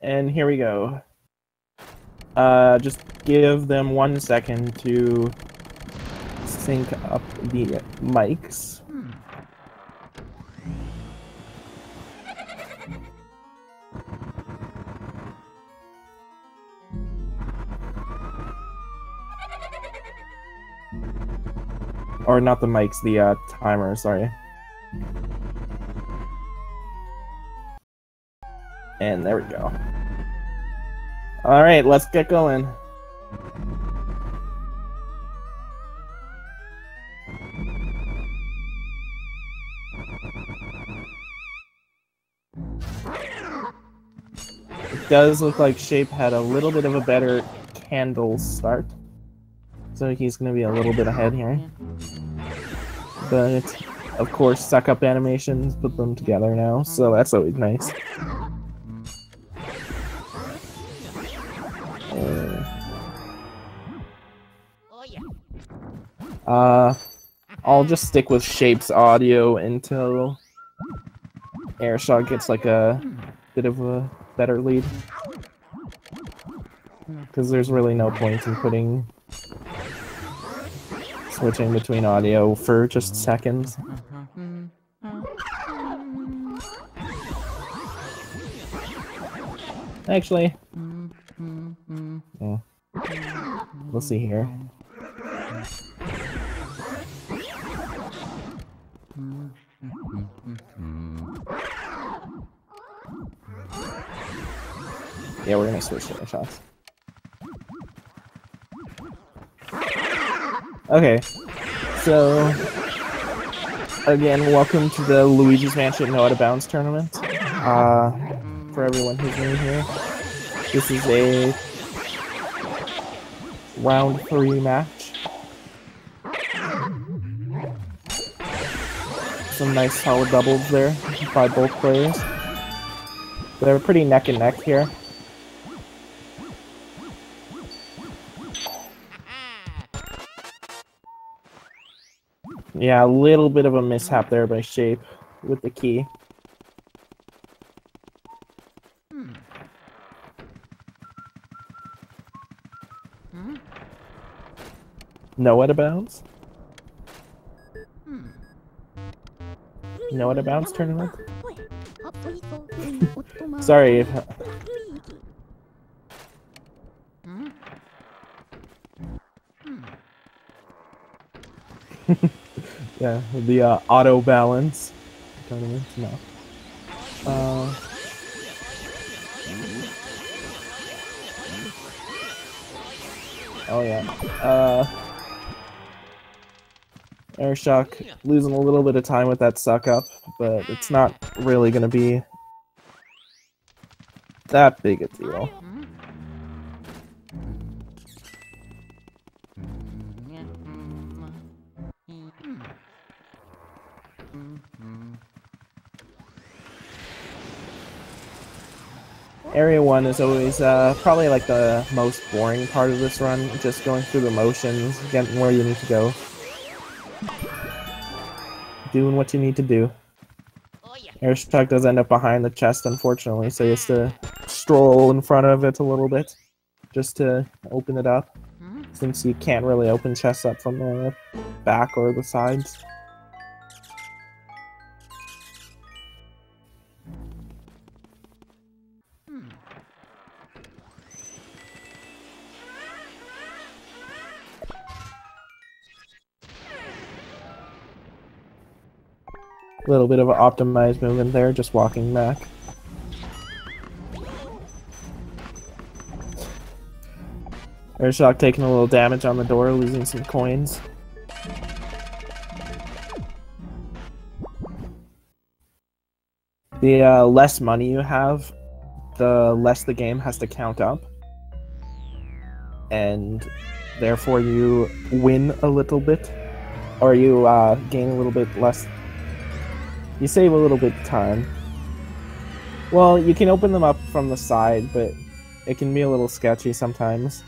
And here we go. Just give them 1 second to sync up the mics. Or not the mics, the timer, sorry. And there we go. Alright, let's get going. It does look like Shape had a little bit of a better candle start. So he's going to be a little bit ahead here. But, of course, suck up animations put them together now, so that's always nice. I'll just stick with Shape's audio until Airshock gets like a bit of a better lead. Because there's really no point in switching between audio for just seconds. Actually, yeah. We'll see here. Yeah, we're gonna switch to shots. Okay, so again, welcome to the Luigi's Mansion No Out of Bounds tournament. For everyone who's new here, this is a round 3 match. Some nice solid doubles there by both players. They're pretty neck and neck here. Yeah, a little bit of a mishap there by Shape with the key. No out of bounds? No out of bounds tournament? Sorry if... Yeah, the auto balance tournament. No. Oh yeah. Airshock losing a little bit of time with that suck up, but it's not really gonna be that big a deal. Area 1 is always probably like the most boring part of this run, just going through the motions, getting where you need to go. Doing what you need to do. Airshock does end up behind the chest, unfortunately, so he has to stroll in front of it a little bit, just to open it up, since you can't really open chests up from the back or the sides. A little bit of an optimized movement there, just walking back. Airshock taking a little damage on the door, losing some coins. The less money you have, the less the game has to count up. And therefore you win a little bit, or you gain a little bit less. You save a little bit of time. Well, you can open them up from the side, but it can be a little sketchy sometimes.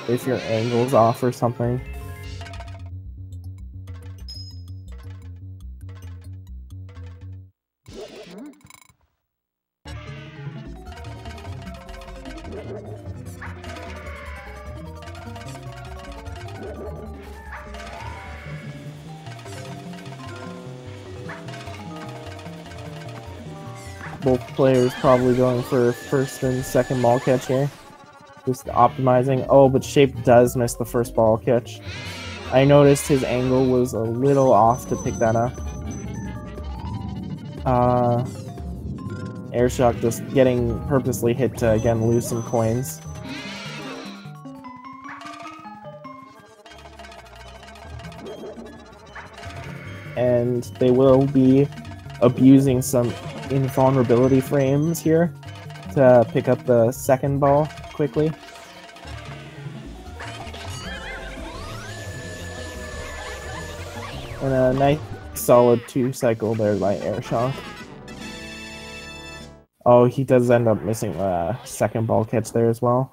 If your angle's off or something. Both players probably going for first and second ball catch here. Just optimizing. Oh, but Shape does miss the first ball catch. I noticed his angle was a little off to pick that up. Airshock just getting purposely hit to, again, lose some coins. And they will be abusing some invulnerability frames here to pick up the second ball quickly. And a nice solid 2-cycle there by Airshock. Oh, he does end up missing a second ball catch there as well.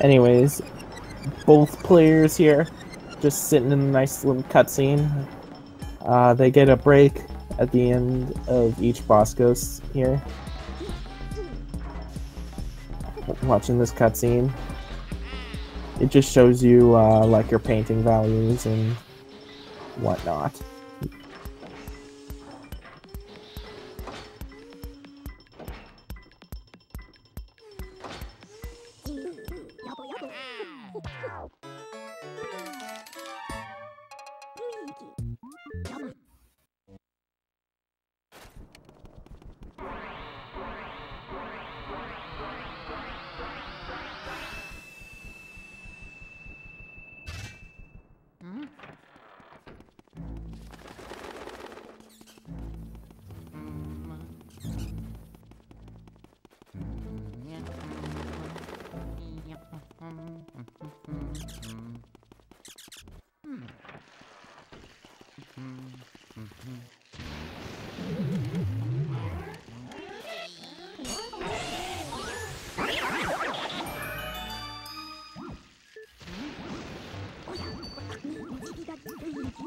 Anyways, both players here just sitting in a nice little cutscene. They get a break at the end of each boss ghost here. Watching this cutscene, it just shows you like your painting values and whatnot.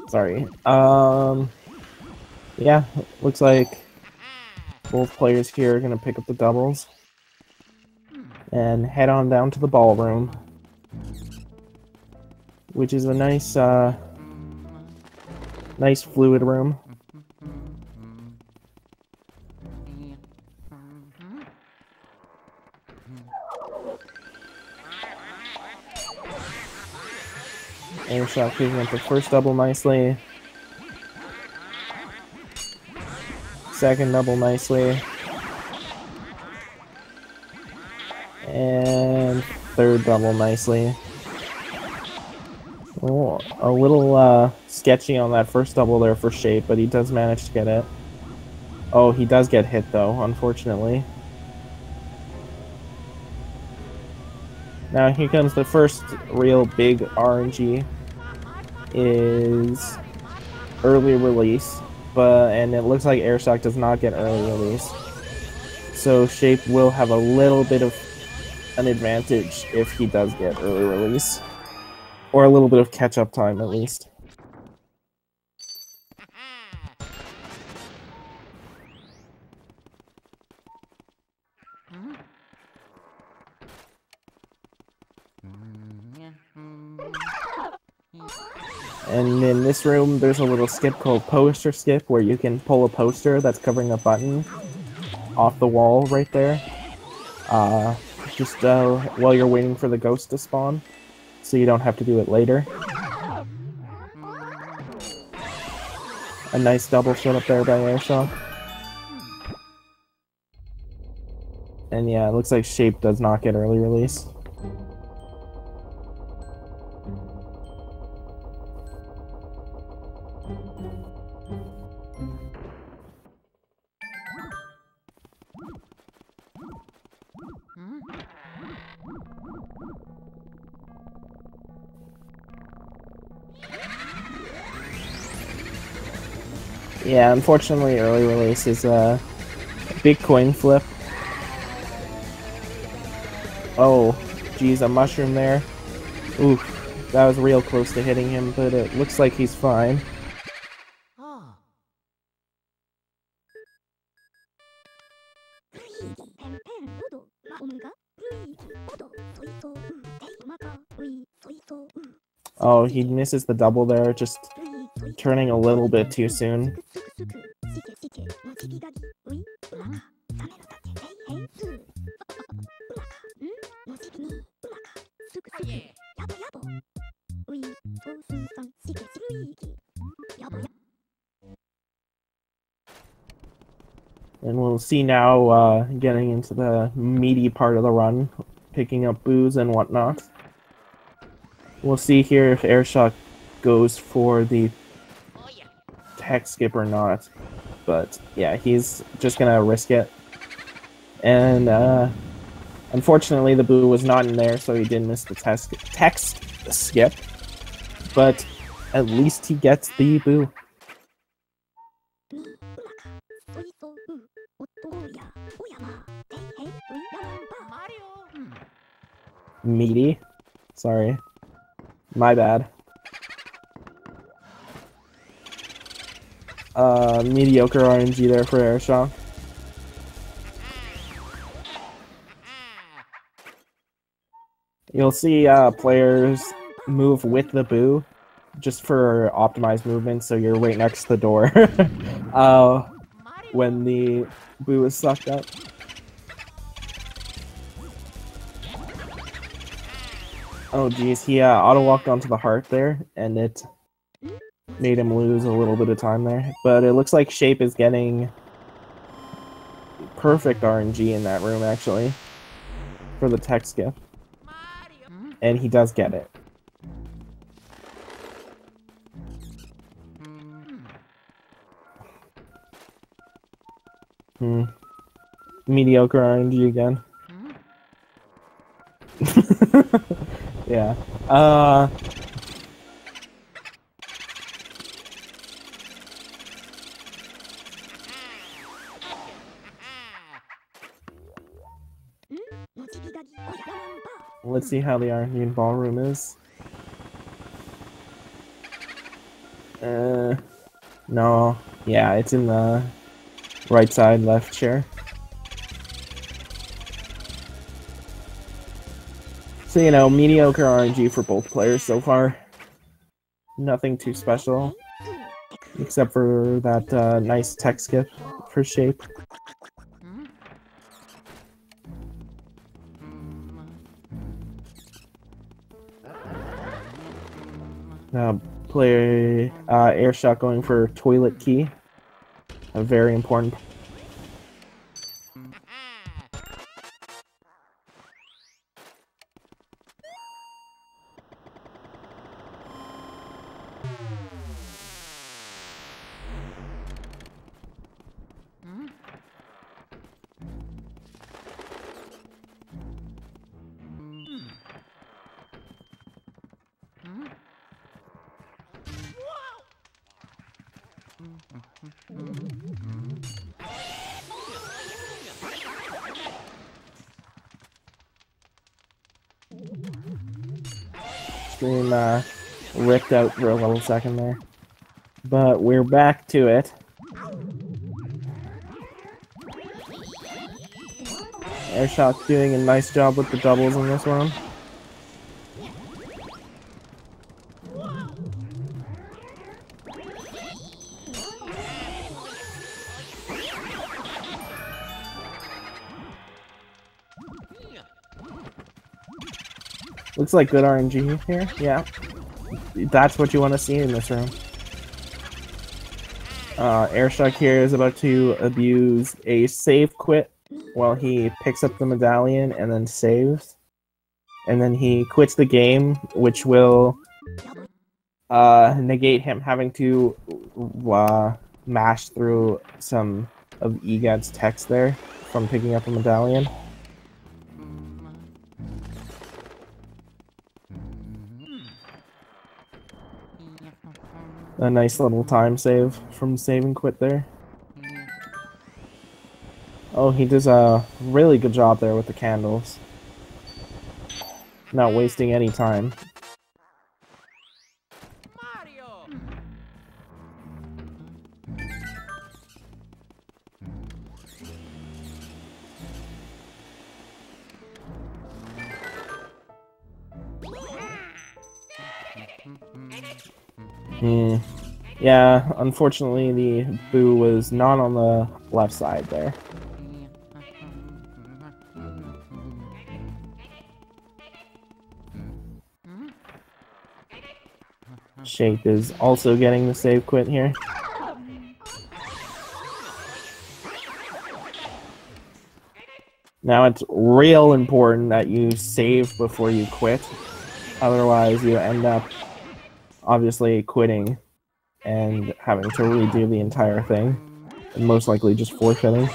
Sorry. Yeah, looks like both players here are gonna pick up the doubles and head on down to the ballroom, which is a nice, nice fluid room. Airshock picking up the first double nicely. Second double nicely. And third double nicely. Oh, a little sketchy on that first double there for Shape, but he does manage to get it. Oh, he does get hit though, unfortunately. Now here comes the first real big RNG, is early release, and it looks like Airshock does not get early release. So Shape will have a little bit of an advantage if he does get early release. Or a little bit of catch-up time at least. And in this room, there's a little skip called Poster Skip, where you can pull a poster that's covering a button off the wall right there. Just while you're waiting for the ghost to spawn, so you don't have to do it later. A nice double shot up there by Airshock. And yeah, it looks like Shape does not get early release. Yeah, unfortunately, early release is a big coin flip. Oh, geez, a mushroom there. Oof, that was real close to hitting him, but it looks like he's fine. Oh, he misses the double there, just turning a little bit too soon. And we'll see now, getting into the meaty part of the run, picking up boos and whatnot. We'll see here if Airshock goes for the tech skip or not. But yeah, he's just gonna risk it. And unfortunately, the boo was not in there, so he did miss the text skip. But at least he gets the boo. Meaty. Sorry. My bad. Mediocre RNG there for Airshock. You'll see players move with the boo, just for optimized movement, so you're right next to the door when the boo is sucked up. Oh geez, he auto-walked onto the heart there, and it made him lose a little bit of time there. But it looks like Shape is getting perfect RNG in that room, actually, for the tech skip. And he does get it. Mediocre RNG again. Yeah. Let's see how the RNG in ballroom is. No. Yeah, it's in the right side left chair. So, you know, mediocre RNG for both players so far. Nothing too special. Except for that nice tech skip for Shape. Player Airshock going for toilet key. A very important. Stream ripped out for a little second there. But we're back to it. Airshock doing a nice job with the doubles in this one. Looks like good RNG here, yeah. That's what you want to see in this room. Airshock here is about to abuse a save quit while he picks up the medallion and then saves. And then he quits the game, which will negate him having to mash through some of EGAD's text there from picking up a medallion. A nice little time save from save and quit there. Oh, he does a really good job there with the candles. Not wasting any time. Yeah, unfortunately the boo was not on the left side there. Shape is also getting the save quit here. Now it's real important that you save before you quit. Otherwise you end up obviously quitting and having to redo the entire thing. And most likely just forfeiting.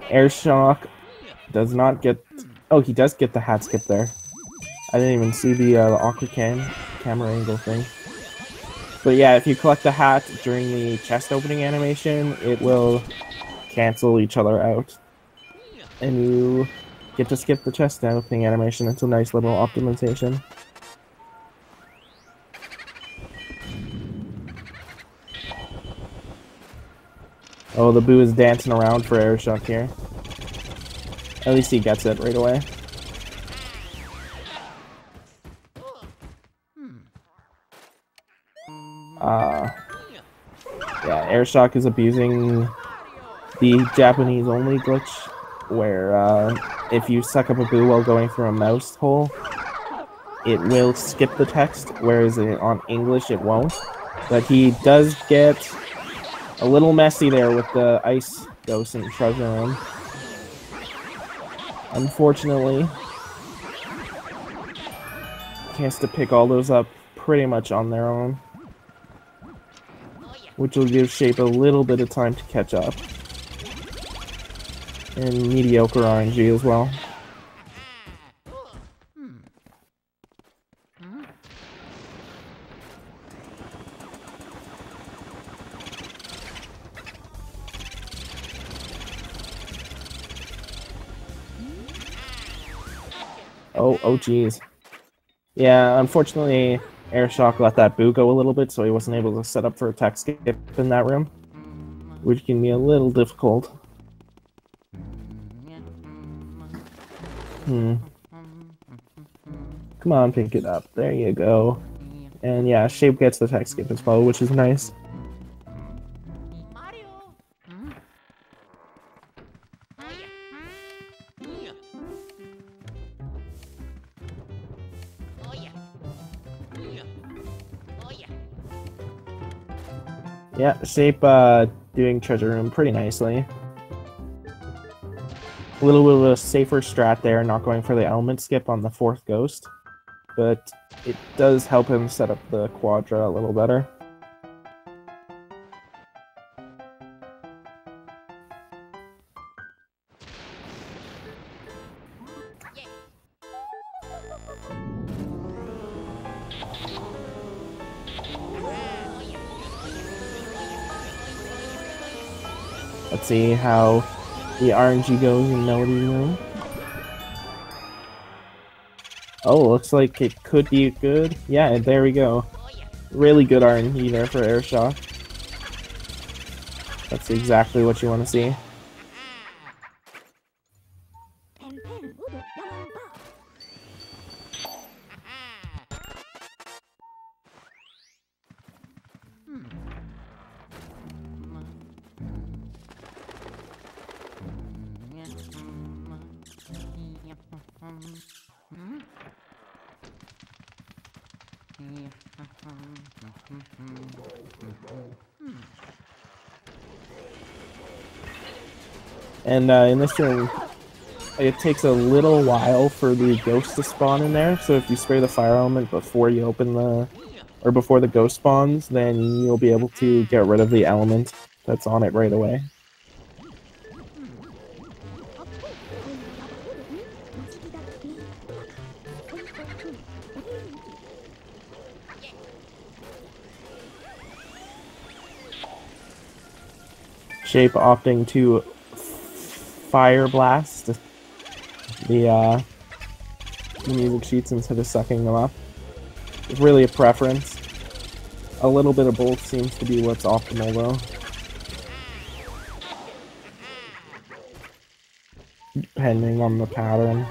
Airshock does not get... Oh, he does get the hat skip there. I didn't even see the awkward camera angle thing. But yeah, if you collect the hat during the chest opening animation, it will cancel each other out. And you get to skip the chest opening animation. It's a nice little optimization. Oh, the boo is dancing around for Airshock here. At least he gets it right away. Yeah, Airshock is abusing the Japanese-only glitch, where if you suck up a boo while going through a mouse hole, it will skip the text, whereas on English it won't. But he does get a little messy there with the ice ghost and treasure room. Unfortunately, he has to pick all those up pretty much on their own, which will give Shape a little bit of time to catch up. And mediocre RNG as well. Oh geez. Yeah, unfortunately, Airshock let that boo go a little bit, so he wasn't able to set up for a tech skip in that room, which can be a little difficult. Come on, pick it up. There you go. And yeah, Shape gets the tech skip as well, which is nice. Yeah, Shape doing treasure room pretty nicely. A little bit of a safer strat there, not going for the element skip on the fourth ghost, but it does help him set up the quadra a little better. Let's see how the RNG goes in Melody Room. Oh, looks like it could be good. Yeah, there we go. Really good RNG there for Airshock. That's exactly what you want to see. And in this room, it takes a little while for the ghost to spawn in there, so if you spray the fire element before you open the... or before the ghost spawns, then you'll be able to get rid of the element that's on it right away. Shape opting to fire blast the music sheets instead of sucking them up. It's really a preference. A little bit of both seems to be what's optimal though. Depending on the pattern.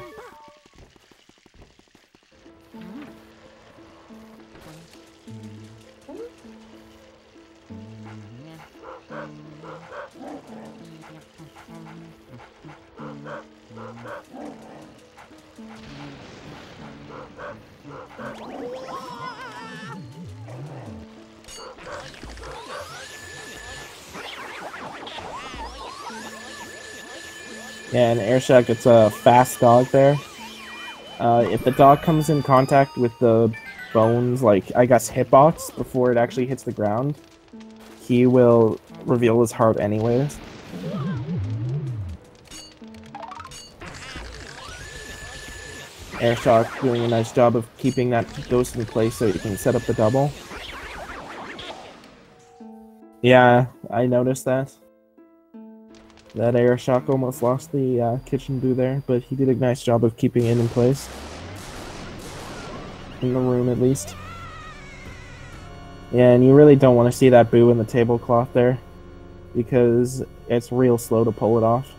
Yeah, and Airshock gets a fast dog there. If the dog comes in contact with the bones, like, I guess hitbox, before it actually hits the ground, he will reveal his heart anyways. Airshock doing a nice job of keeping that ghost in place so you can set up the double. Yeah, I noticed that. That Airshock almost lost the kitchen boo there, but he did a nice job of keeping it in place. In the room, at least. Yeah, and you really don't want to see that boo in the tablecloth there, because it's real slow to pull it off.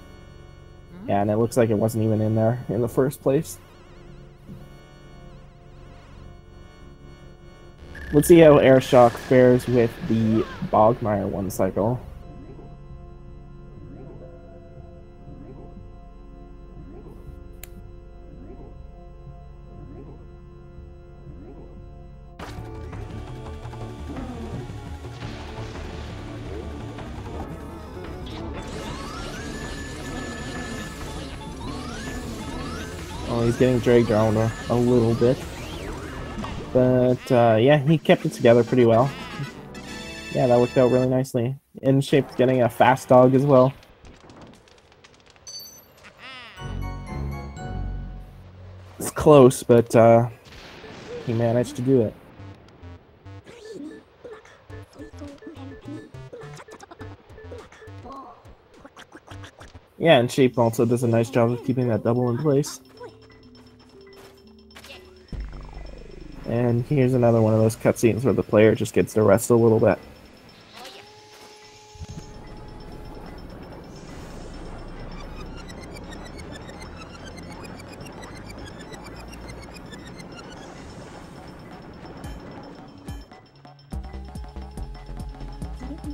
Yeah, and it looks like it wasn't even in there in the first place. Let's see how Airshock fares with the Bogmire one cycle. Oh, he's getting dragged around a little bit. But, yeah, he kept it together pretty well. Yeah, that worked out really nicely. In Shape's getting a fast dog as well. It's close, but, he managed to do it. Yeah, and Shape also does a nice job of keeping that double in place. And here's another one of those cutscenes where the player just gets to rest a little bit.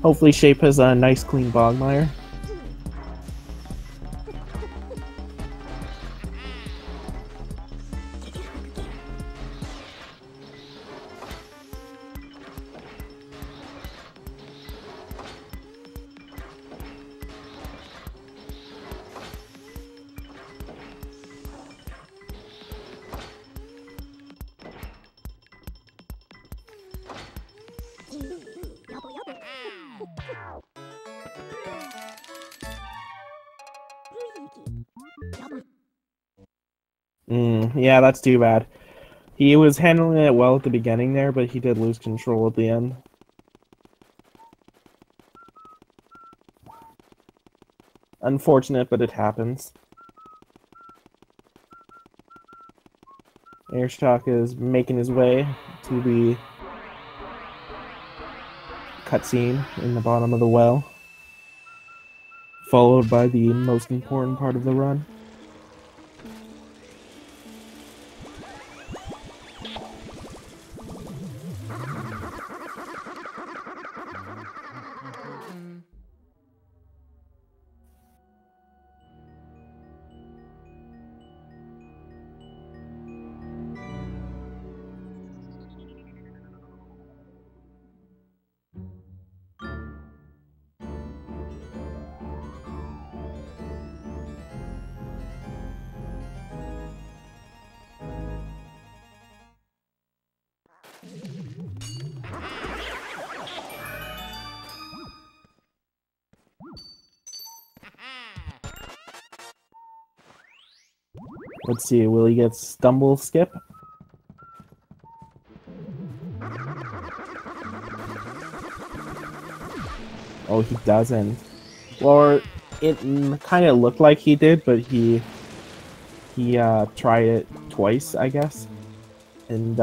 Hopefully Shape has a nice clean Bogmire. Yeah, that's too bad. He was handling it well at the beginning there, but he did lose control at the end. Unfortunate, but it happens. Airshock is making his way to the cutscene in the bottom of the well, followed by the most important part of the run. Let's see, will he get Stumble Skip? Oh, he doesn't. Or it kind of looked like he did, but he tried it twice, I guess, and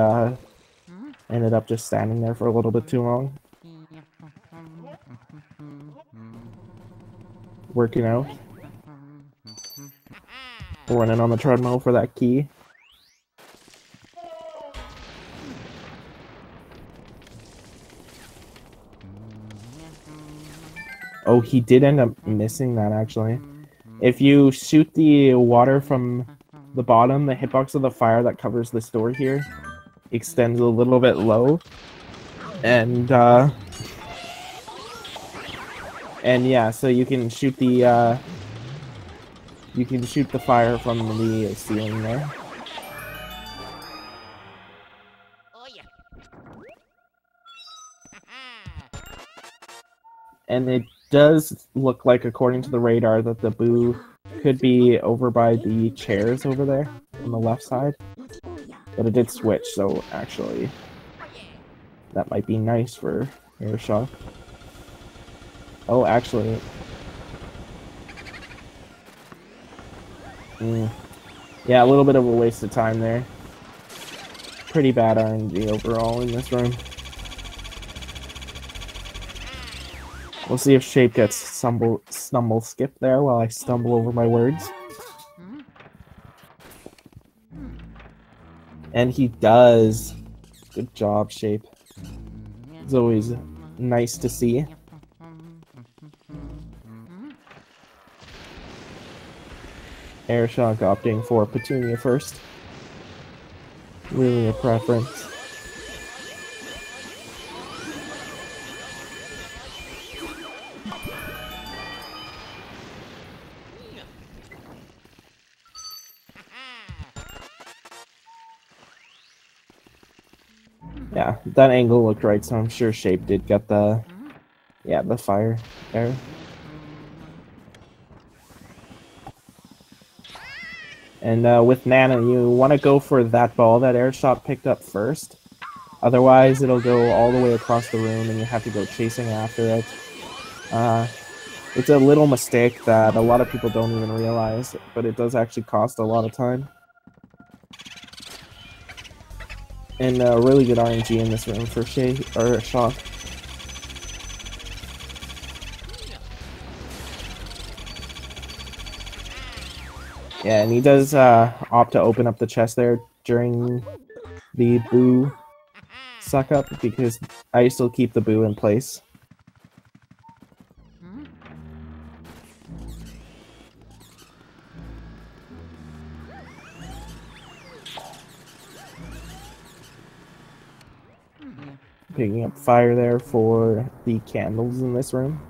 ended up just standing there for a little bit too long. Working out. Running on the treadmill for that key. Oh, he did end up missing that, actually. If you shoot the water from the bottom, the hitbox of the fire that covers this door here extends a little bit low. And yeah, so you can shoot the fire from the ceiling there. And it does look like, according to the radar, that the boo could be over by the chairs over there on the left side. But it did switch, so actually that might be nice for Airshock. Oh, actually. Yeah, a little bit of a waste of time there. Pretty bad RNG overall in this room. We'll see if Shape gets stumble skip there while I stumble over my words. And he does. Good job, Shape. It's always nice to see. Airshock opting for Petunia first. Really a preference. Yeah, that angle looked right, so I'm sure Shape did get the fire there. And with Nana, you want to go for that ball that Airshock picked up first. Otherwise, it'll go all the way across the room and you have to go chasing after it. It's a little mistake that a lot of people don't even realize, but it does actually cost a lot of time. And really good RNG in this room for Shock. Yeah, and he does opt to open up the chest there during the boo suck up because I still keep the boo in place. Picking up fire there for the candles in this room.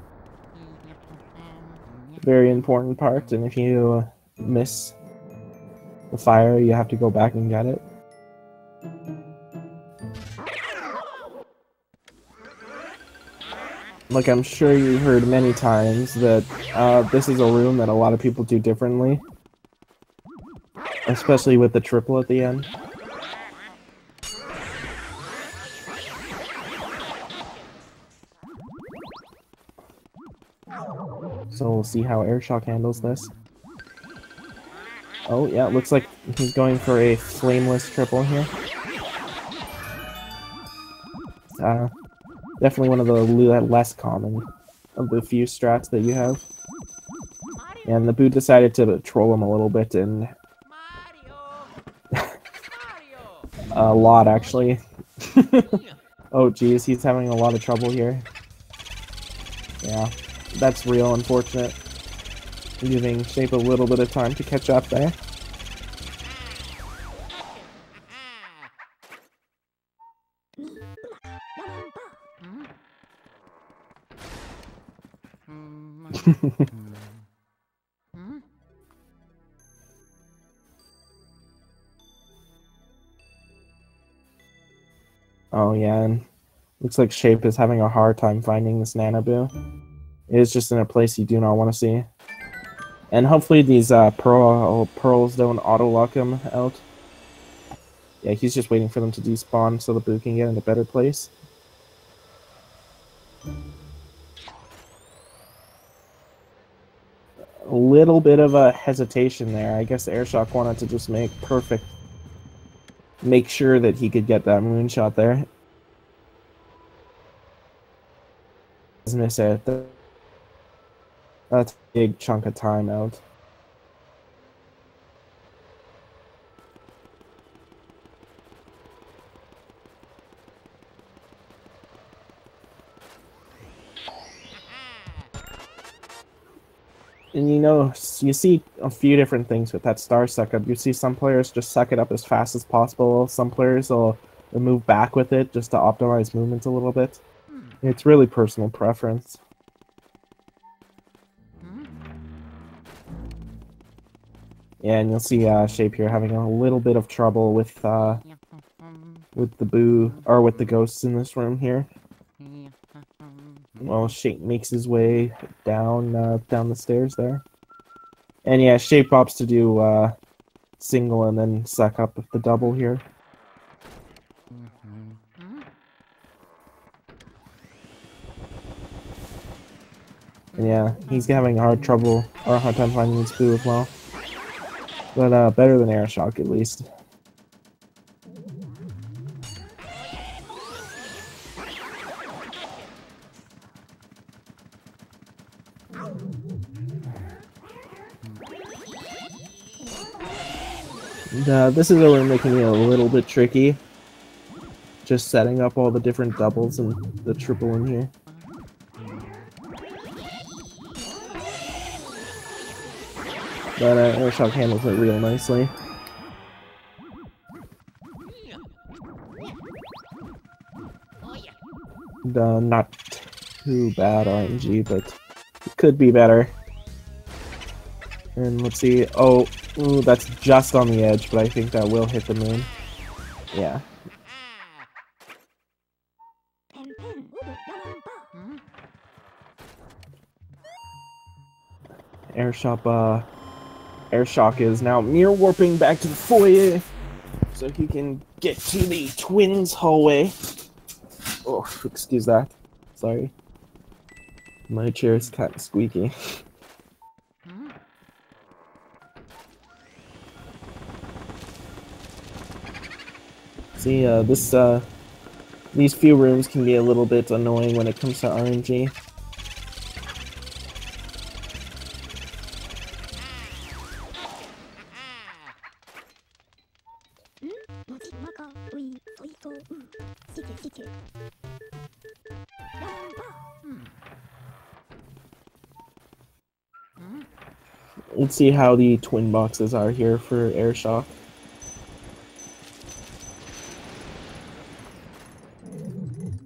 Very important part, and if you miss the fire, you have to go back and get it. Like I'm sure you heard many times that this is a room that a lot of people do differently. Especially with the triple at the end. So we'll see how Airshock handles this. Oh yeah, it looks like he's going for a flameless triple here. Definitely one of the less common of the few strats that you have. And the boo decided to troll him a little bit, and a lot actually. Oh geez, he's having a lot of trouble here. Yeah, that's real unfortunate. Giving Shape a little bit of time to catch up there. Oh yeah, and looks like Shape is having a hard time finding this Nanaboo. It is just in a place you do not want to see. And hopefully these pearls don't auto-lock him out. Yeah, he's just waiting for them to despawn so the boo can get in a better place. A little bit of a hesitation there. I guess Airshock wanted to just make sure that he could get that moonshot there. Miss it. That's a big chunk of time out. And you see a few different things with that star suck up. You see some players just suck it up as fast as possible. Some players will move back with it just to optimize movement a little bit. It's really personal preference. Yeah, and you'll see Shape here having a little bit of trouble with the with the ghosts in this room here. Well, Shape makes his way down the stairs there. And yeah, Shape opts to do single and then suck up the double here. And yeah, he's having a hard time finding his boo as well. But better than Airshock at least. And, this is a room that can be a little bit tricky. Just setting up all the different doubles and the triple in here. But Airshock handles it real nicely. And, not too bad RNG, but it could be better. And let's see. Oh, ooh, that's just on the edge, but I think that will hit the moon. Yeah. Airshock is now mirror warping back to the foyer so he can get to the twins hallway. Oh, excuse that. Sorry. My chair is kind of squeaky. See, these few rooms can be a little bit annoying when it comes to RNG. Let's see how the twin boxes are here for Airshock.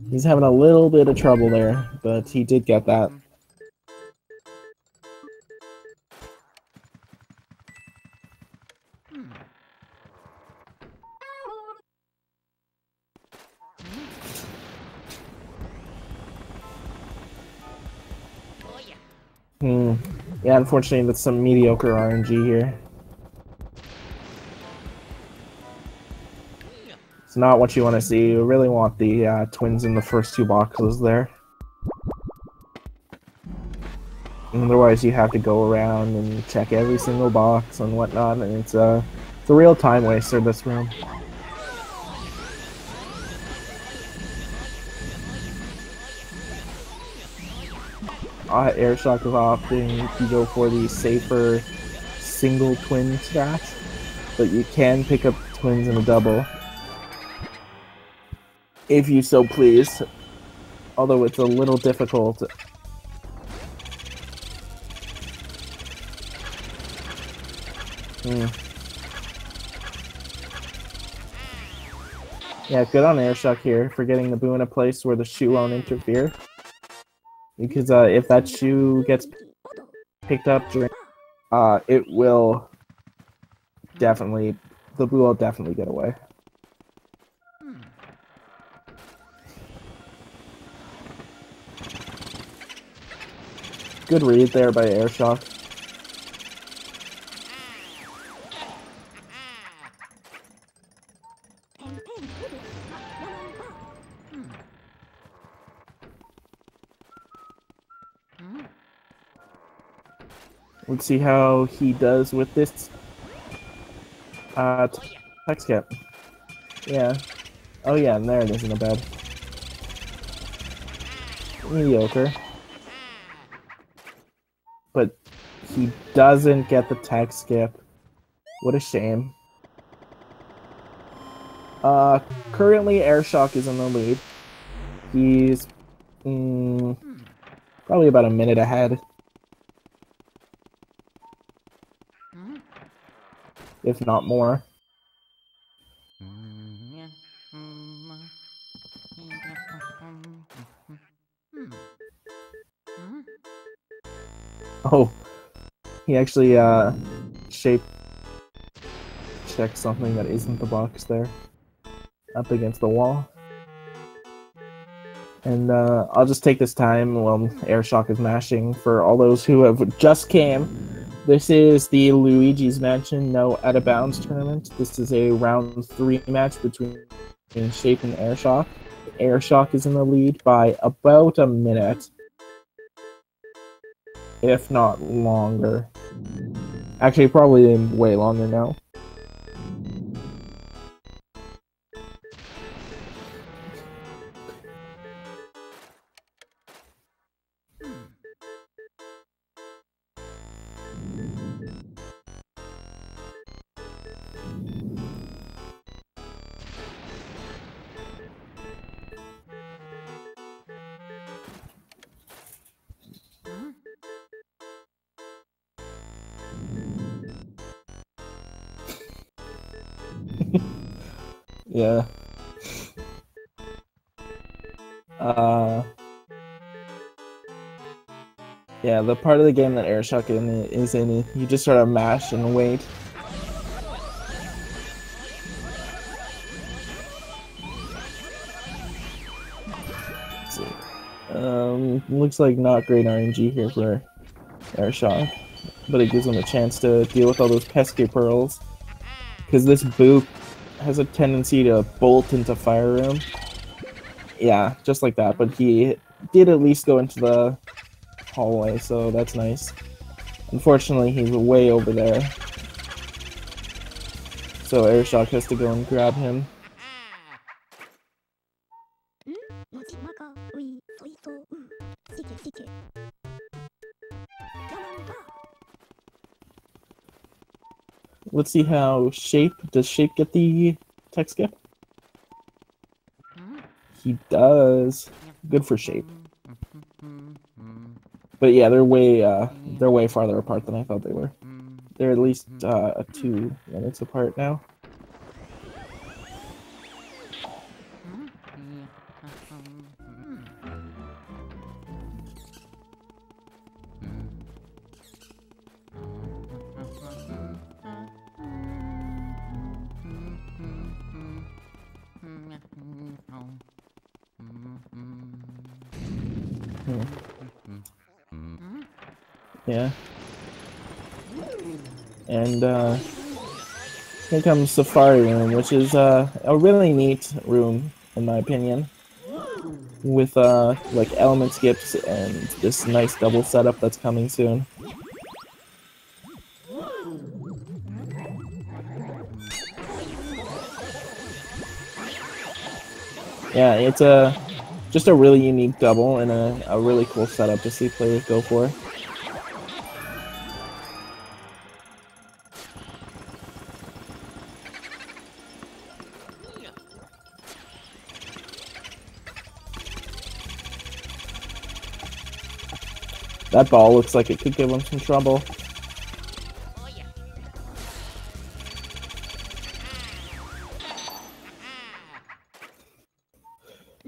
He's having a little bit of trouble there, but he did get that. Yeah, unfortunately, that's some mediocre RNG here. It's not what you want to see. You really want the twins in the first two boxes there. Otherwise, you have to go around and check every single box and whatnot, and it's a real time waster, this room. Airshock is opting to go for the safer single twin strat, but you can pick up twins in a double if you so please, although it's a little difficult. Yeah, good on Airshock here for getting the boo in a place where the shoe won't interfere. Because if that shoe gets picked up during, it will definitely, the boo will definitely get away. Good read there by Airshock. Let's see how he does with this text cap. Yeah. Oh yeah, and there it is in the bed. Mediocre. But he doesn't get the tech skip. What a shame. Currently Airshock is in the lead. He's probably about a minute ahead. If not more. Oh, he actually shape checked something that isn't the box there. Up against the wall. And I'll just take this time while Airshock is mashing for all those who have just came. This is the Luigi's Mansion No Out of Bounds tournament. This is a round 3 match between Shape and Airshock. Airshock is in the lead by about a minute. If not longer. Actually, probably way longer now. Yeah. Yeah, the part of the game that Airshock is in, you just sort of mash and wait. Let's see. Looks like not great RNG here for Airshock, but it gives him a chance to deal with all those pesky pearls. Because this boot has a tendency to bolt into Fire Room. Yeah, just like that, but he did at least go into the hallway, so that's nice. Unfortunately, he's way over there. So Airshock has to go and grab him. Let's see how does Shape get the tech skip? He does. Good for Shape. But yeah, they're way farther apart than I thought they were. They're at least 2 minutes apart now. Yeah. And here comes Safari Room, which is a really neat room, in my opinion. With like element skips and this nice double setup that's coming soon. Yeah, it's just a really unique double and a really cool setup to see players go for. That ball looks like it could give him some trouble.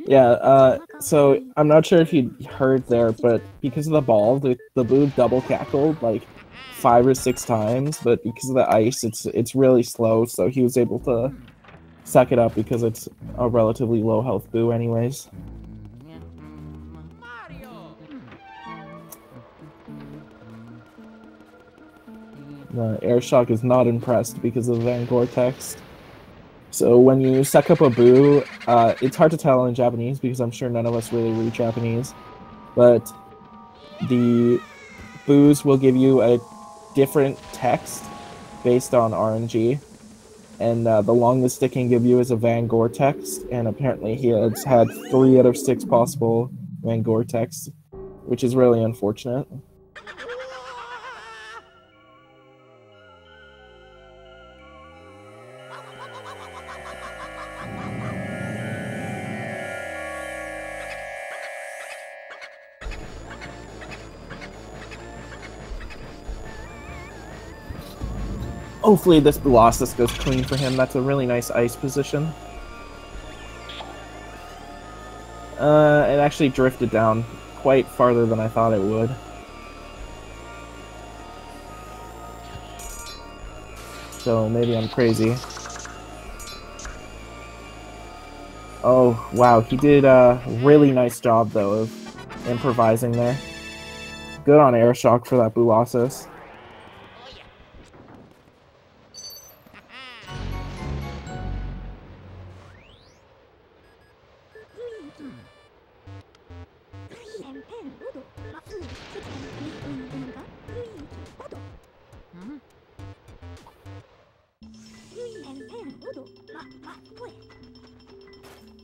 Yeah, so I'm not sure if you heard there, but because of the ball, the boo double cackled like 5 or 6 times, but because of the ice, it's really slow, so he was able to suck it up because it's a relatively low health boo anyways. Airshock is not impressed because of Van Gore text. So when you suck up a boo, it's hard to tell in Japanese because I'm sure none of us really read Japanese, but the boos will give you a different text based on RNG. And the longest it can give you is a Van Gore text, and apparently he has had 3 out of 6 possible Van Gore texts, which is really unfortunate. Hopefully this Colossus goes clean for him. That's a really nice ice position. It actually drifted down quite farther than I thought it would. So maybe I'm crazy. Oh, wow. He did a really nice job, though, of improvising there. Good on Airshock for that Colossus.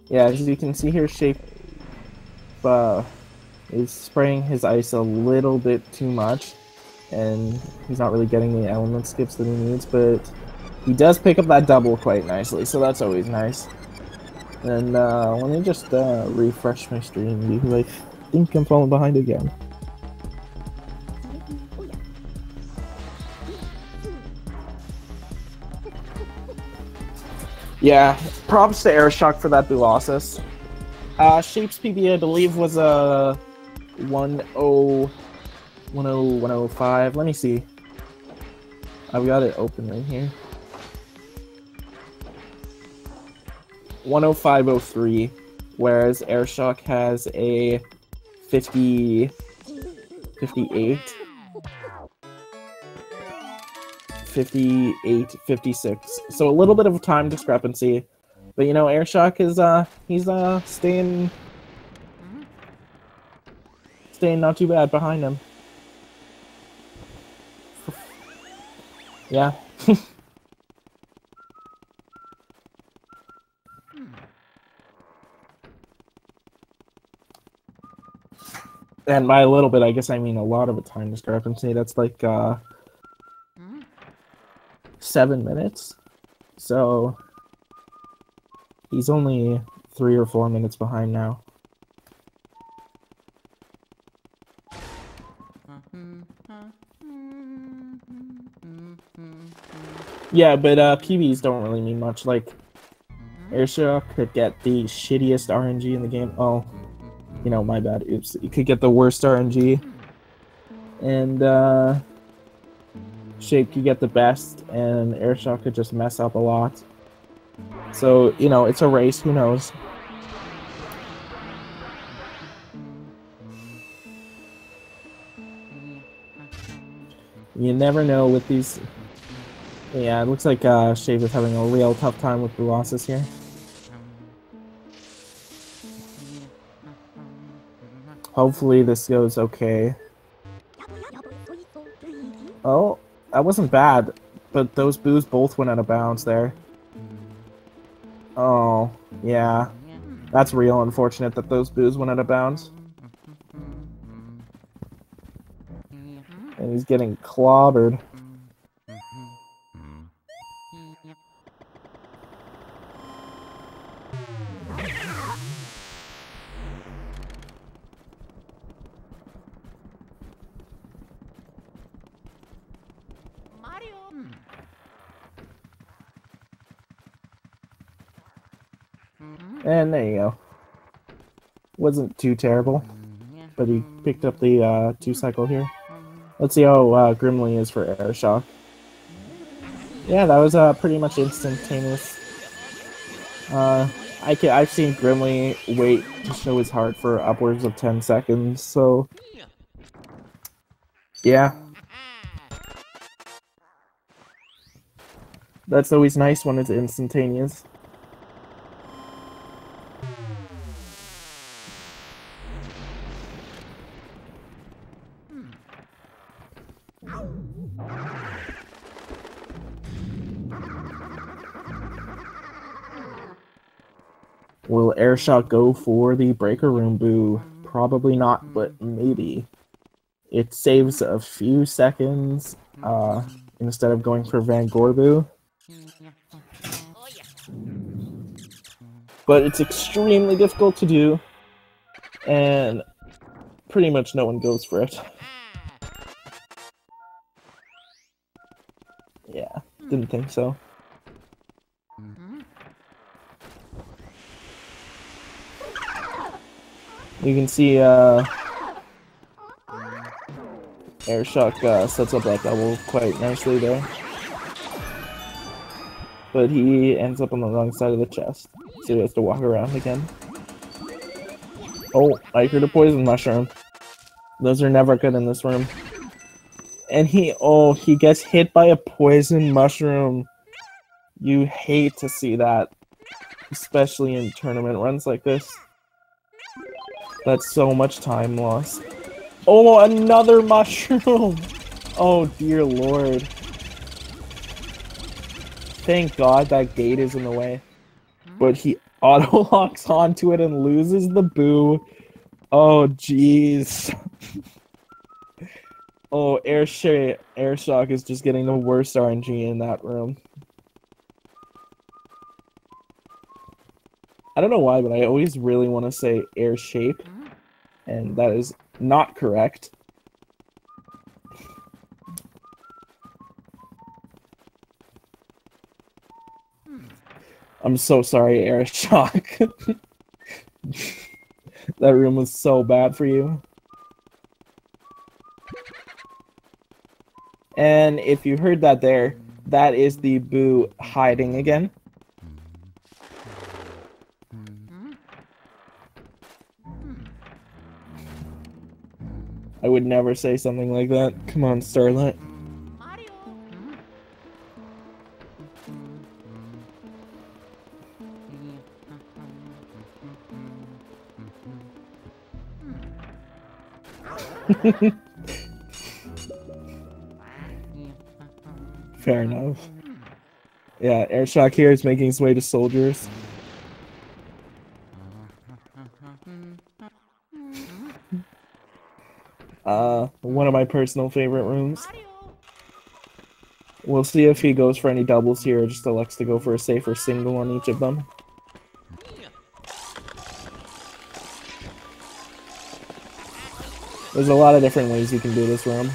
Yeah, as you can see here, Shape is spraying his ice a little bit too much, and he's not really getting the element skips that he needs, but he does pick up that double quite nicely, so that's always nice. And let me just refresh my stream, because I think I'm falling behind again. Yeah, props to Airshock for that Colossus. Shape's PB, I believe, was a 105. Let me see. I've got it open right here. 105.03, whereas Airshock has a 58, 56. So a little bit of a time discrepancy. But you know, Airshock is he's staying not too bad behind him. Yeah. And by a little bit, I guess I mean a lot of a time discrepancy. That's like 7 minutes. So he's only 3 or 4 minutes behind now. Yeah, but PBs don't really mean much. Like, Airshock could get the shittiest RNG in the game. Oh, you know, my bad. Oops. You could get the worst RNG. And, Shape could get the best, and Airshock could just mess up a lot. So, you know, it's a race. Who knows? You never know with these. Yeah, it looks like Shape is having a real tough time with Colossus here. Hopefully this goes okay. Oh, that wasn't bad, but those boos both went out of bounds there. Oh, yeah. That's real unfortunate that those boos went out of bounds. And he's getting clobbered. And there you go. Wasn't too terrible, but he picked up the 2-cycle here. Let's see how Grimly is for Airshock. Yeah, that was pretty much instantaneous. I've seen Grimly wait to show his heart for upwards of 10 seconds, so yeah. That's always nice when it's instantaneous. Will Airshock go for the breaker room boo? Probably not, but maybe. It saves a few seconds instead of going for Van Gorbu. But it's extremely difficult to do, and pretty much no one goes for it. Yeah, didn't think so. You can see Airshock sets up that double quite nicely there. But he ends up on the wrong side of the chest, so he has to walk around again. Oh, I heard a poison mushroom. Those are never good in this room. And he gets hit by a poison mushroom. You hate to see that, especially in tournament runs like this. That's so much time lost. Oh, another mushroom! Oh, dear lord. Thank God that gate is in the way. But he auto-locks onto it and loses the boo. Oh, jeez. Oh, Airshock is just getting the worst RNG in that room. I don't know why, but I always really want to say air shape, and that is not correct. I'm so sorry, Airshock. That room was so bad for you. And if you heard that there, that is the boo hiding again. I would never say something like that. Come on, Starlight. Fair enough. Yeah, Airshock here is making his way to soldiers. One of my personal favorite rooms. We'll see if he goes for any doubles here or just elects to go for a safer single on each of them. There's a lot of different ways you can do this room.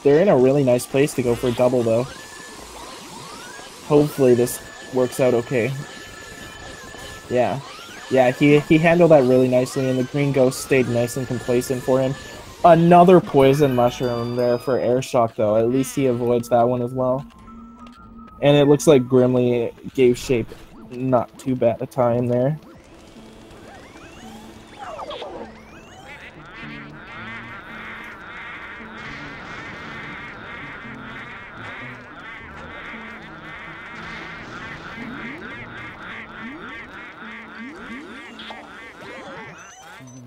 They're in a really nice place to go for a double, though. Hopefully this works out okay. Yeah. Yeah, he handled that really nicely, and the green ghost stayed nice and complacent for him. Another poison mushroom there for Airshock, though. At least he avoids that one as well. And it looks like Grimly gave Shape not too bad a time there.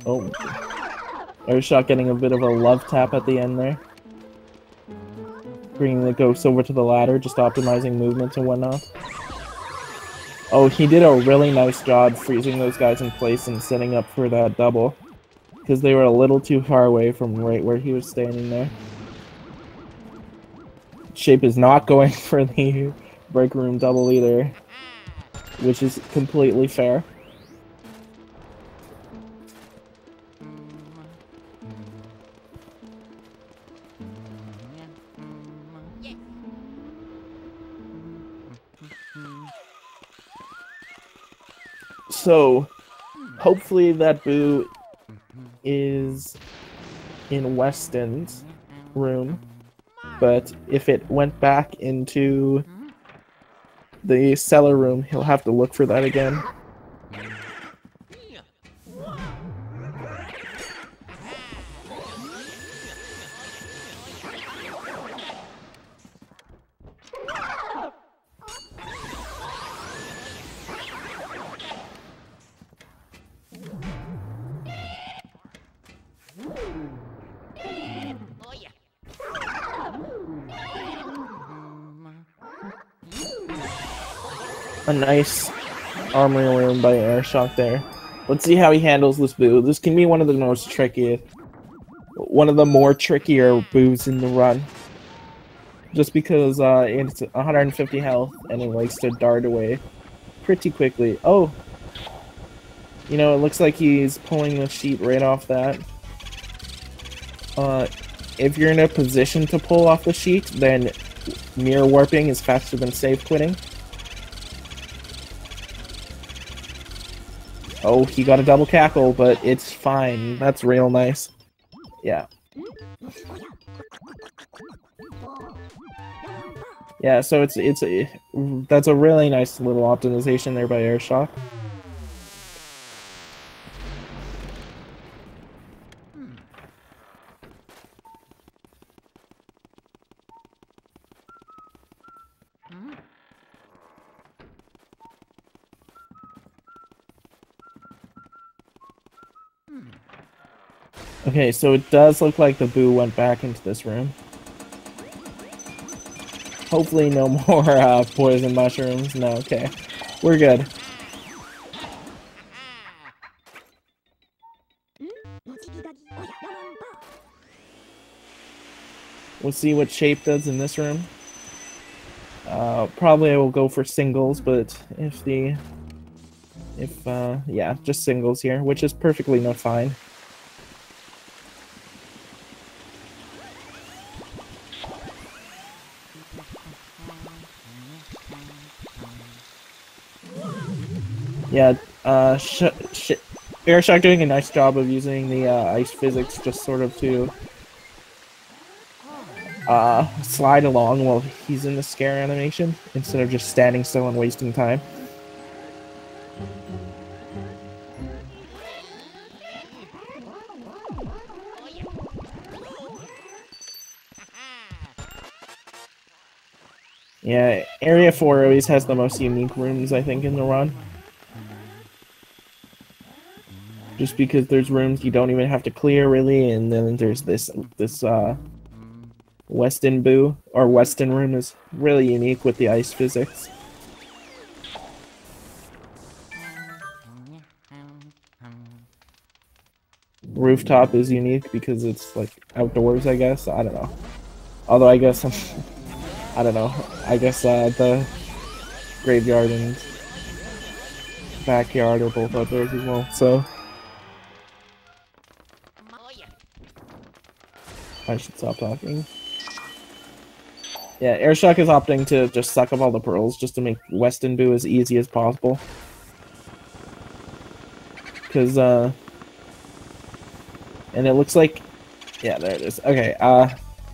Oh. Airshock getting a bit of a love tap at the end there. Bringing the ghost over to the ladder, just optimizing movements and whatnot. Oh, he did a really nice job freezing those guys in place and setting up for that double. Because they were a little too far away from right where he was standing there. Shape is not going for the break room double either, which is completely fair. So, hopefully that boo is in Weston's room, but if it went back into the cellar room, he'll have to look for that again. a nice armory room by Airshock there. Let's see how he handles this boo. This can be one of the more trickier boos in the run. Just because it's 150 health and it likes to dart away pretty quickly. Oh! You know, it looks like he's pulling the sheet right off that. If you're in a position to pull off the sheet, then mirror warping is faster than safe quitting. Oh, he got a double cackle, but it's fine. That's real nice. Yeah. Yeah, so that's a really nice little optimization there by Airshock. Okay, so it does look like the boo went back into this room. Hopefully no more poison mushrooms. No, okay. We're good. We'll see what shape does in this room. Probably I will go for singles, but yeah, just singles here, which is perfectly not fine. Yeah, Airshock doing a nice job of using the ice physics just sort of to slide along while he's in the scare animation instead of just standing still and wasting time. Yeah, Area 4 always has the most unique rooms, I think, in the run. Just because there's rooms you don't even have to clear, really, and then there's this Weston Boo, or Weston room is really unique with the ice physics. Rooftop is unique because it's, like, outdoors, I guess. I don't know. Although, I guess... I don't know. I guess the graveyard and backyard are both outdoors as well, so... I should stop talking. Yeah, Airshock is opting to just suck up all the pearls just to make Weston Boo as easy as possible. Because, and it looks like... Yeah, there it is. Okay,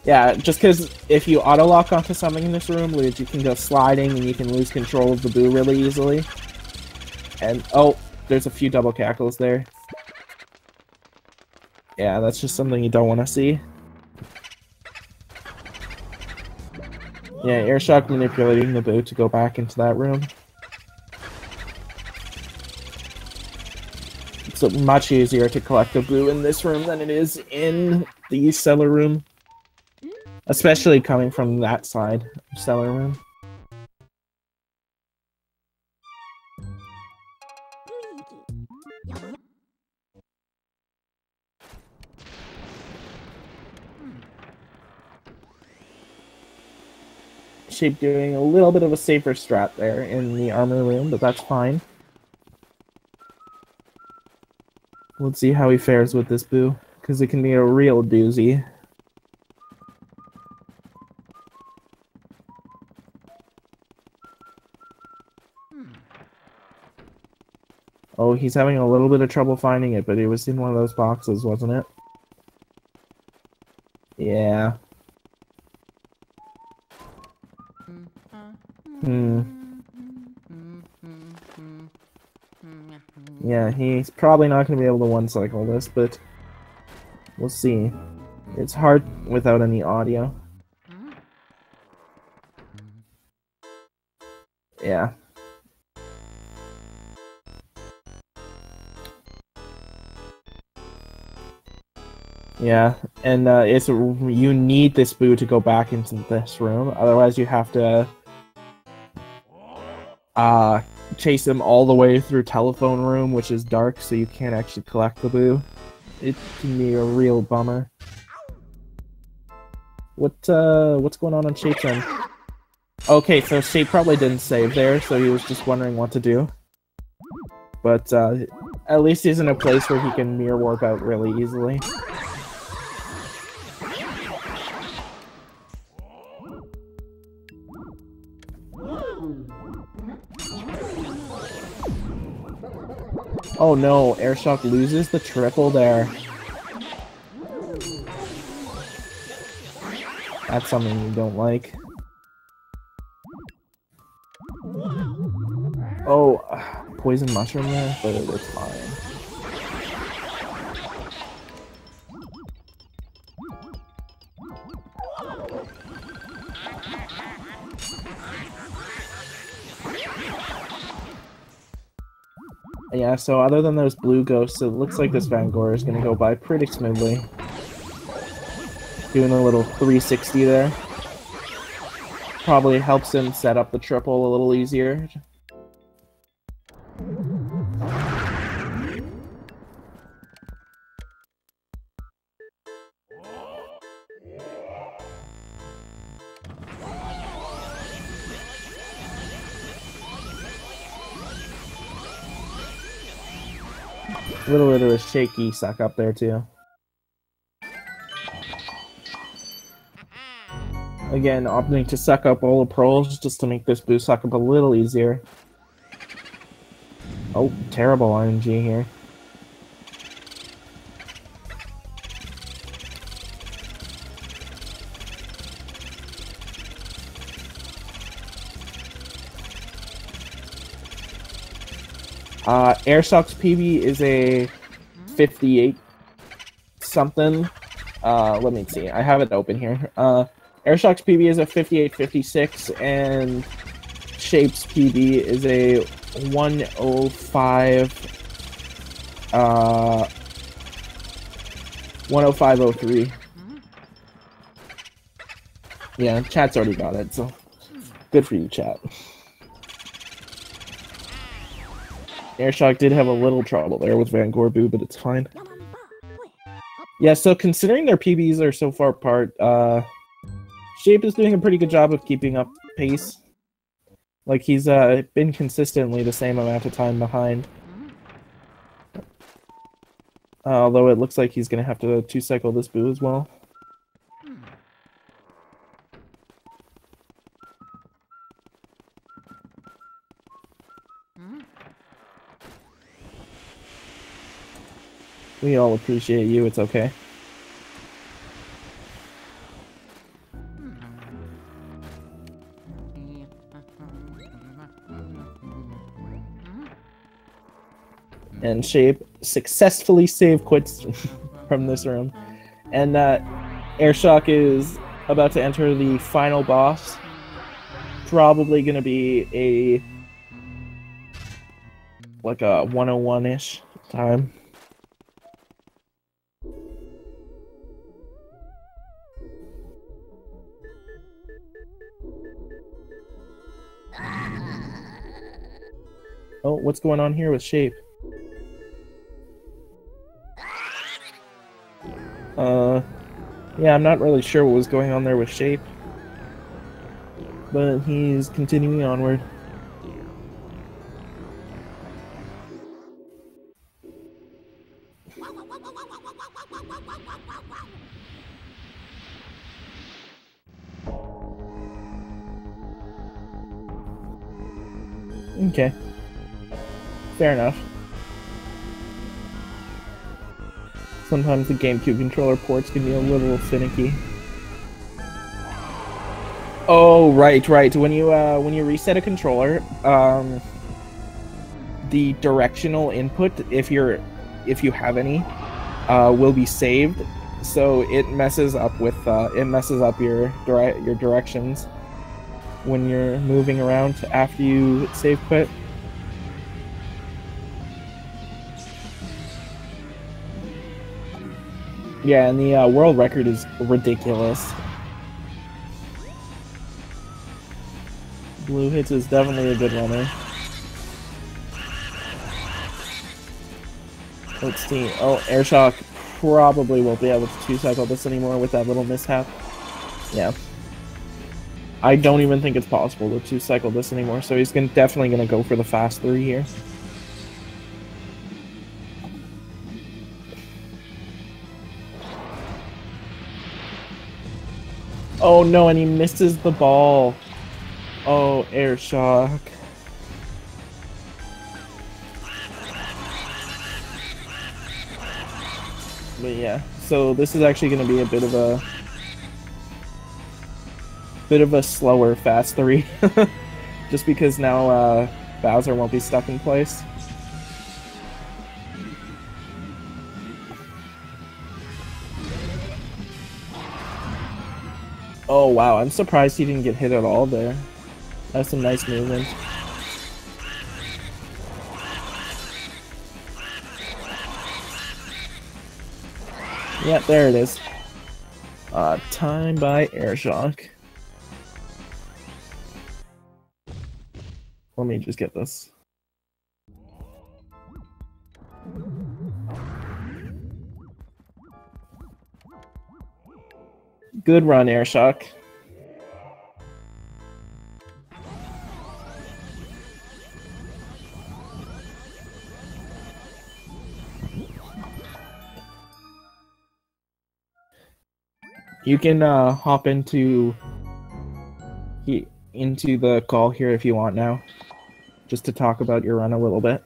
yeah, just because if you auto-lock onto something in this room, Luigi can go sliding and you can lose control of the Boo really easily. And, oh, there's a few double cackles there. Yeah, that's just something you don't want to see. Yeah, Airshock manipulating the Boo to go back into that room. It's much easier to collect a Boo in this room than it is in the cellar room. Especially coming from that side of cellar room. Shape doing a little bit of a safer strat there in the armor room, but that's fine. Let's see how he fares with this Boo, because it can be a real doozy. Oh, he's having a little bit of trouble finding it, but it was in one of those boxes, wasn't it? Yeah. Yeah, he's probably not going to be able to one-cycle this, but we'll see. It's hard without any audio. Yeah. Yeah, and you need this Boo to go back into this room, otherwise you have to chase him all the way through telephone room, which is dark, so you can't actually collect the boo. It can be a real bummer. What's going on Shape's end? Okay, so Shape probably didn't save there, so he was just wondering what to do. But at least he's in a place where he can mirror warp out really easily. Oh no, Airshock loses the triple there. That's something you don't like. Oh, poison mushroom there, but it's fine. Yeah, so other than those blue ghosts, it looks like this Van Gogh is going to go by pretty smoothly. Doing a little 360 there. Probably helps him set up the triple a little easier. A little bit of a shaky suck up there too. Again, opting to suck up all the pearls just to make this boost suck up a little easier. Oh, terrible RNG here. Airshock's PB is a 58 something. Let me see. I have it open here. Airshock's PB is a 58.56 and Shape's PB is a 105 105.03. Yeah, chat's already got it, so good for you, chat. Airshock did have a little trouble there with Van Gogh Boo, but it's fine. Yeah, so considering their PBs are so far apart, Shape is doing a pretty good job of keeping up pace. Like, he's been consistently the same amount of time behind. Although it looks like he's going to have to 2-cycle this Boo as well. We all appreciate you, it's okay. And Shape successfully save quits from this room. And Airshock is about to enter the final boss. Probably going to be like a 101-ish time. Oh, what's going on here with Shape? Yeah, I'm not really sure what was going on there with Shape. But he's continuing onward. Okay. Fair enough. Sometimes the GameCube controller ports can be a little finicky. Oh, right. When you reset a controller, the directional input, if you have any, will be saved. So it messes up with your directions when you're moving around after you save quit. Yeah, and the world record is ridiculous. Blue Hits is definitely a good runner. Let's see. Oh, Airshock probably won't be able to two-cycle this anymore with that little mishap. Yeah. I don't even think it's possible to two-cycle this anymore, so he's definitely going to go for the fast 3 here. Oh no, and he misses the ball. Oh, Airshock. But yeah, so this is actually going to be a bit of a slower fast 3. Just because now Bowser won't be stuck in place. Oh wow, I'm surprised he didn't get hit at all there. That's some nice movement. Yeah, there it is. Time by Airshock. Let me just get this. Good run, Airshock. You can hop into the call here if you want now, just to talk about your run a little bit.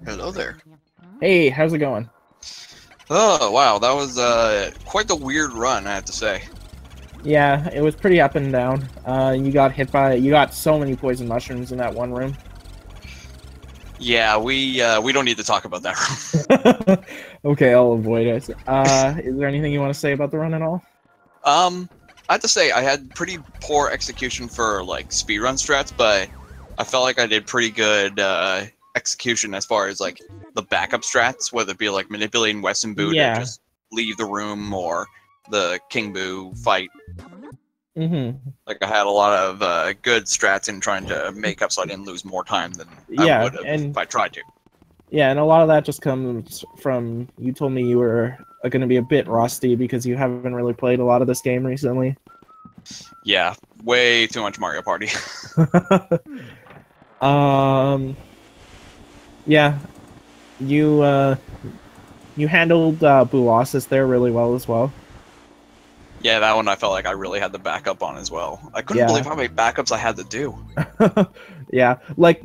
Hello there. Hey, how's it going? Oh, wow, that was quite the weird run, I have to say. Yeah, it was pretty up and down. You got so many poison mushrooms in that one room. Yeah, we don't need to talk about that room. Okay, I'll avoid it. Is there anything you want to say about the run at all? I have to say, I had pretty poor execution for, like, speedrun strats, but I felt like I did pretty good execution as far as, like, the backup strats, whether it be, like, manipulating Weston Boo to just leave the room, or the King Boo fight. Like, I had a lot of good strats in trying to make up so I didn't lose more time than I would have if I tried to. Yeah, and a lot of that just comes from, you told me you were going to be a bit rusty because you haven't really played a lot of this game recently. Yeah, way too much Mario Party. Yeah, you handled Boolossus there really well as well. Yeah, that one I felt like I really had the backup on as well. I couldn't believe how many backups I had to do. Yeah, like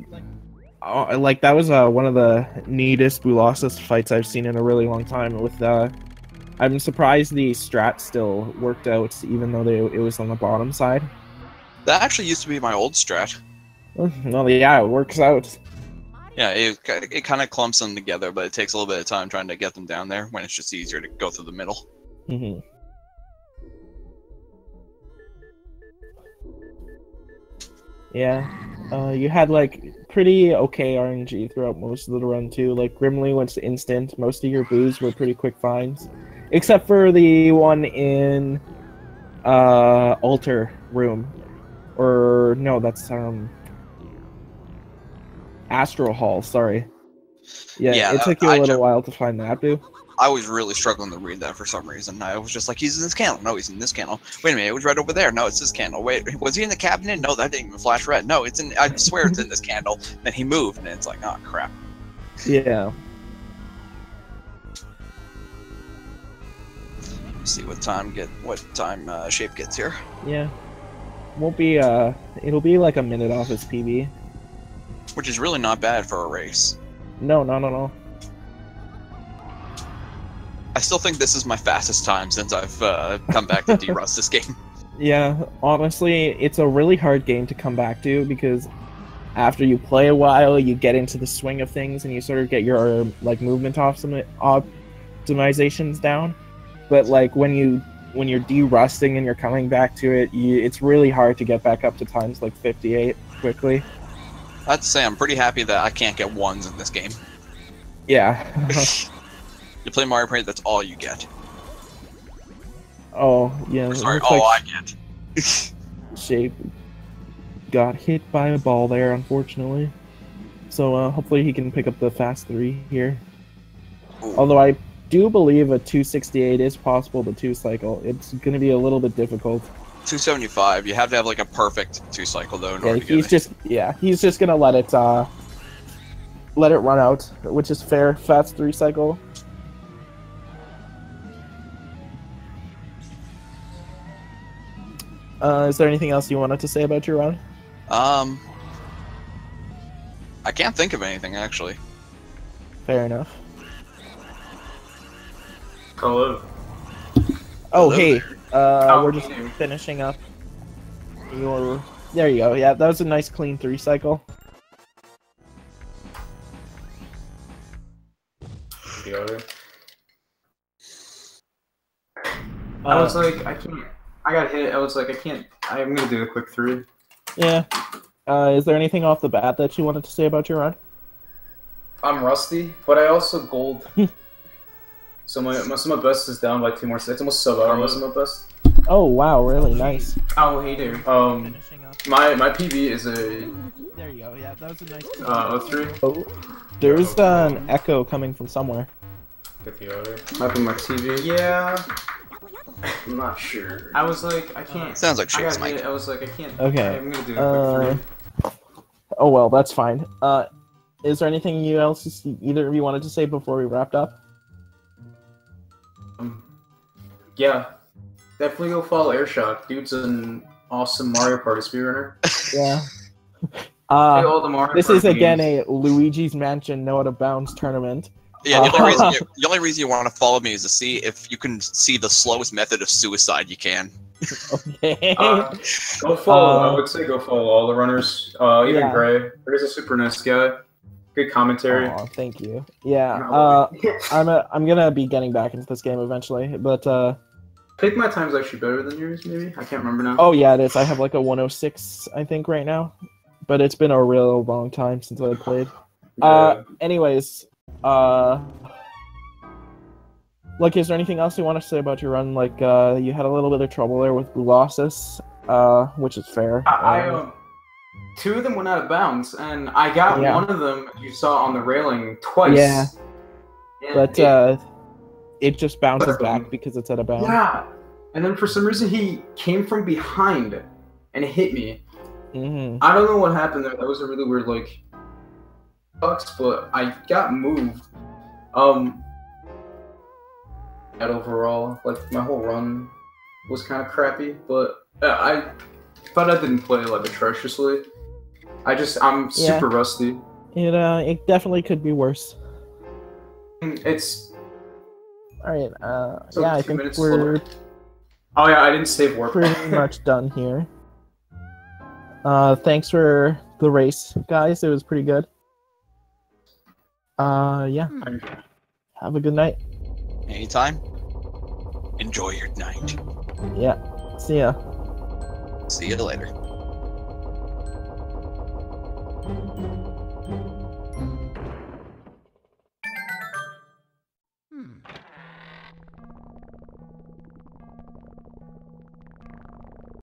that was one of the neatest Boolossus fights I've seen in a really long time. With I'm surprised the strat still worked out, even though it was on the bottom side. That actually used to be my old strat. Well, yeah, it works out. Yeah, it kind of clumps them together, but it takes a little bit of time trying to get them down there when it's just easier to go through the middle. Yeah, you had like pretty okay RNG throughout most of the run too. Like Grimly went to instant. Most of your boos were pretty quick finds, except for the one in Altar Room, or no, that's Astral Hall. Sorry. Yeah, it took you a little while to find that boo. I was really struggling to read that for some reason. I was just like, he's in this candle. No, he's in this candle. Wait a minute, it was right over there. No, it's this candle. Wait, was he in the cabinet? No, that didn't even flash red. No, it's in. I swear it's in this candle. Then he moved, and it's like, oh crap. Yeah. Let's see what time Shape gets here. Yeah. Won't be it'll be like a minute off his PB. Which is really not bad for a race. No. I still think this is my fastest time since I've come back to de-rust this game. Yeah, honestly, it's a really hard game to come back to because after you play a while, you get into the swing of things and you sort of get your like movement optimizations down. But like when you're de-rusting and you're coming back to it, it's really hard to get back up to times like 58 quickly. I have to say, I'm pretty happy that I can't get ones in this game. Yeah. You play Mario Party, that's all you get. Oh, yeah. Sorry, looks all like I get. Shape got hit by a ball there, unfortunately. So hopefully he can pick up the fast 3 here. Ooh. Although I do believe a 268 is possible to 2-cycle. It's going to be a little bit difficult. 275. You have to have like a perfect 2-cycle though in Yeah, order to get it. he's just gonna let it run out, which is fair. Fast 3-cycle. Is there anything else you wanted to say about your run? I can't think of anything actually. Fair enough. Hello. Oh, Hello hey. How We're are just you? finishing up your... There you go. Yeah, that was a nice clean 3-cycle. The other. I was like, I can't. I got hit. I was like, I can't. I'm gonna do a quick 3. Yeah. Is there anything off the bat that you wanted to say about your run? I'm rusty, but I also gold. So my best is down by 2 more sets. Almost sub out most of my best. Oh, wow, really nice. Oh, hey there. Finishing up. My PB is a There you go. Yeah, that was a nice... 03. Oh, there's an echo coming from somewhere. Get the other. Might be my TV. Yeah. I'm not sure. I was like, I can't. Sounds like I Shape's got hit. mic. I was like, I can't. Okay. I'm gonna do a quick 3. Oh well, that's fine. Is there anything either of you wanted to say before we wrapped up? Yeah. Definitely go follow Airshock. Dude's an awesome Mario Party speedrunner. Yeah. Play all the Mario This Party is again games. a Luigi's Mansion No Out of Bounds tournament. Yeah, the only reason you want to follow me is to see if you can see the slowest method of suicide you can. Okay. Go follow. I would say go follow all the runners. Even Yeah. Gray. Greg's a super nice guy. Good commentary. Aw, thank you. Yeah. No. I'm gonna be getting back into this game eventually, but I think my time's actually better than yours, maybe? I can't remember now. oh yeah, it is. I have like a 106, I think, right now. But it's been a real long time since I played. Yeah. Anyways, look, is there anything else you want to say about your run? Like, you had a little bit of trouble there with Glossus, which is fair. I 2 of them went out of bounds, and I got Yeah. one of them you saw on the railing twice. Yeah. And But it just bounces But, back because it's at a bound. yeah, and then for some reason he came from behind and hit me. Mm-hmm. I don't know what happened there. That was a really weird, like, sucks, but I got moved. That overall, like, my whole run was kind of crappy, but I thought I didn't play, like, atrociously. I'm super rusty. It definitely could be worse. It's... Alright, So yeah, I 2 think minutes we're slower. Oh yeah, I didn't save warp. pretty much done here. Thanks for the race, guys. It was pretty good. Yeah. Have a good night. Anytime. Enjoy your night. Yeah. See ya. See you later.